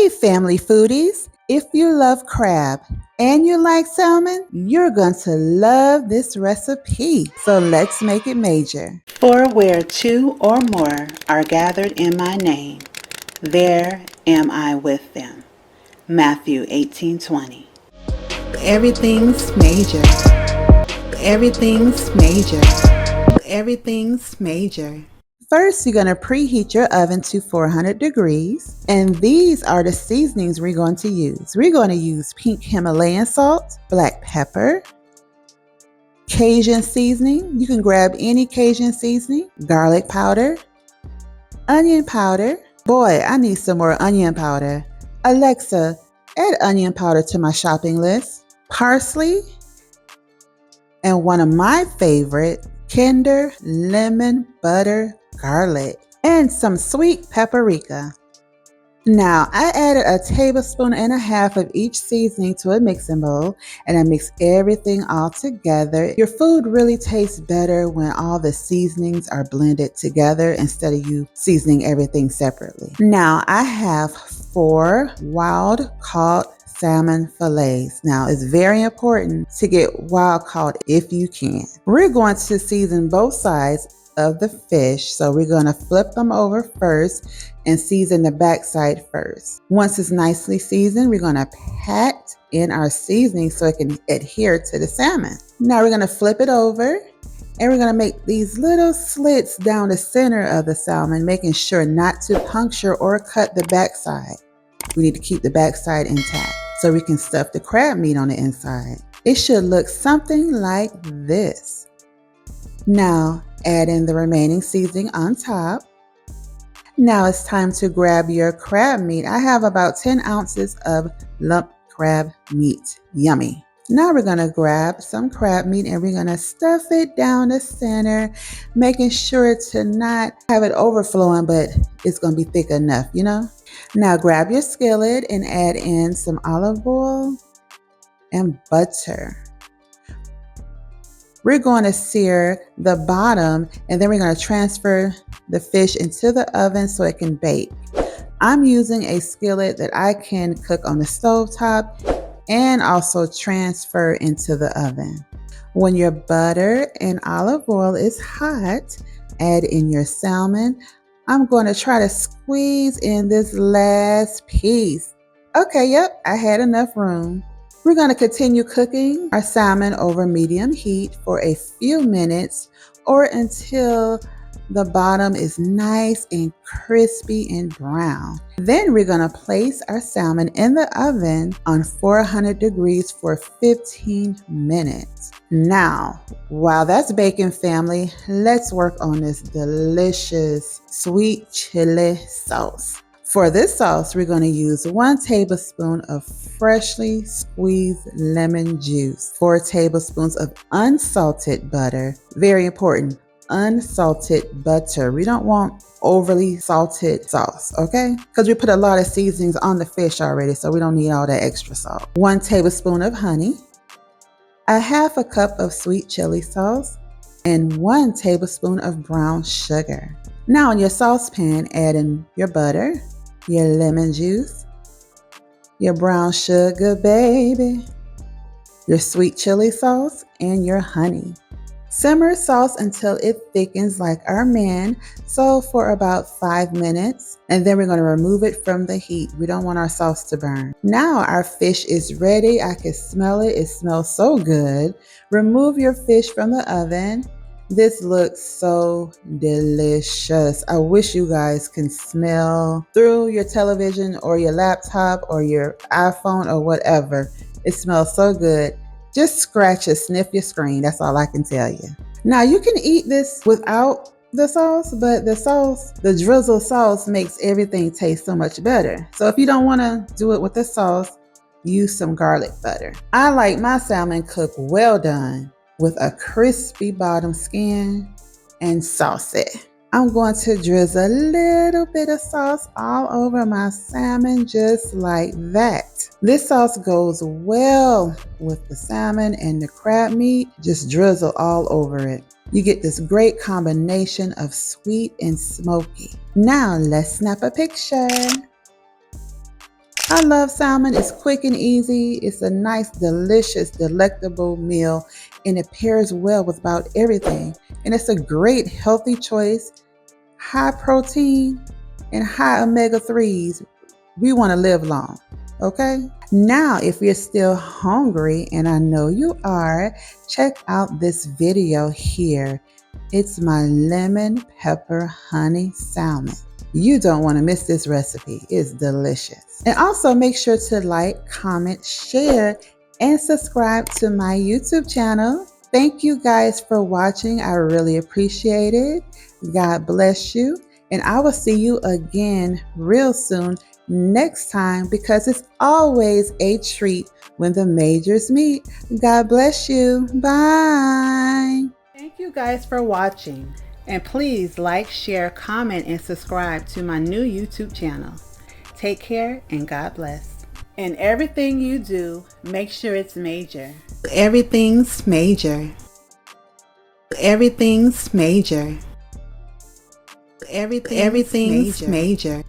Hey family foodies, if you love crab and you like salmon, you're going to love this recipe. So let's make it major. For where two or more are gathered in my name, there am I with them. Matthew 18:20. Everything's major. Everything's major. Everything's major. First, you're going to preheat your oven to 400 degrees, and these are the seasonings we're going to use. We're going to use pink Himalayan salt, black pepper, Cajun seasoning. You can grab any Cajun seasoning, garlic powder, onion powder. Boy, I need some more onion powder. Alexa, add onion powder to my shopping list. Parsley, and one of my favorite, Kinder lemon butter garlic, and some sweet paprika. Now, I added a tablespoon and a half of each seasoning to a mixing bowl, and I mix everything all together. Your food really tastes better when all the seasonings are blended together instead of you seasoning everything separately. Now, I have 4 wild caught salmon fillets. Now, it's very important to get wild caught if you can. We're going to season both sides of the fish, so we're going to flip them over first and season the back side first. Once it's nicely seasoned, we're going to pat in our seasoning so it can adhere to the salmon. Now we're going to flip it over, and we're going to make these little slits down the center of the salmon, making sure not to puncture or cut the back side. We need to keep the back side intact so we can stuff the crab meat on the inside. It should look something like this. Now, add in the remaining seasoning on top. Now it's time to grab your crab meat. I have about 10 ounces of lump crab meat. Yummy. Now we're going to grab some crab meat and we're going to stuff it down the center, making sure to not have it overflowing, but it's going to be thick enough, you know? Now grab your skillet and add in some olive oil and butter. We're going to sear the bottom, and then we're going to transfer the fish into the oven so it can bake. I'm using a skillet that I can cook on the stove top and also transfer into the oven. When your butter and olive oil is hot, add in your salmon. I'm going to try to squeeze in this last piece. Okay, yep, I had enough room. We're going to continue cooking our salmon over medium heat for a few minutes or until the bottom is nice and crispy and brown. Then we're going to place our salmon in the oven on 400 degrees for 15 minutes. Now, while that's baking, family, let's work on this delicious sweet chili sauce. For this sauce, we're going to use 1 tablespoon of freshly squeezed lemon juice, 4 tablespoons of unsalted butter. Very important, unsalted butter. We don't want overly salted sauce, okay? Because we put a lot of seasonings on the fish already, so we don't need all that extra salt. 1 tablespoon of honey, a half a cup of sweet chili sauce, and 1 tablespoon of brown sugar. Now in your saucepan, add in your butter, your lemon juice, your brown sugar, baby, your sweet chili sauce, and your honey. Simmer sauce until it thickens like our man, so for about 5 minutes, and then we're going to remove it from the heat. We don't want our sauce to burn. Now our fish is ready. I can smell it. It smells so good. Remove your fish from the oven. This looks so delicious. I wish you guys can smell through your television or your laptop or your iPhone or whatever. It smells so good. Just scratch or sniff your screen. That's all I can tell you. Now you can eat this without the sauce, but the sauce, the drizzled sauce, makes everything taste so much better. So if you don't want to do it with the sauce, use some garlic butter. I like my salmon cooked well done, with a crispy bottom skin and saucy. I'm going to drizzle a little bit of sauce all over my salmon just like that. This sauce goes well with the salmon and the crab meat. Just drizzle all over it. You get this great combination of sweet and smoky. Now let's snap a picture. I love salmon. It's quick and easy. It's a nice, delicious, delectable meal, and it pairs well with about everything. And it's a great healthy choice, high protein and high omega-3s. We want to live long, okay? Now, if you're still hungry, and I know you are, check out this video here. It's my lemon pepper honey salmon. You don't want to miss this recipe. It's delicious. And also make sure to like, comment, share, and subscribe to my YouTube channel. Thank you guys for watching. I really appreciate it. God bless you. And I will see you again real soon next time, because it's always a treat when the majors meet. God bless you. Bye. Thank you guys for watching. And please like, share, comment, and subscribe to my new YouTube channel. Take care and God bless. And everything you do, make sure it's major. Everything's major. Everything's major. Everything's major.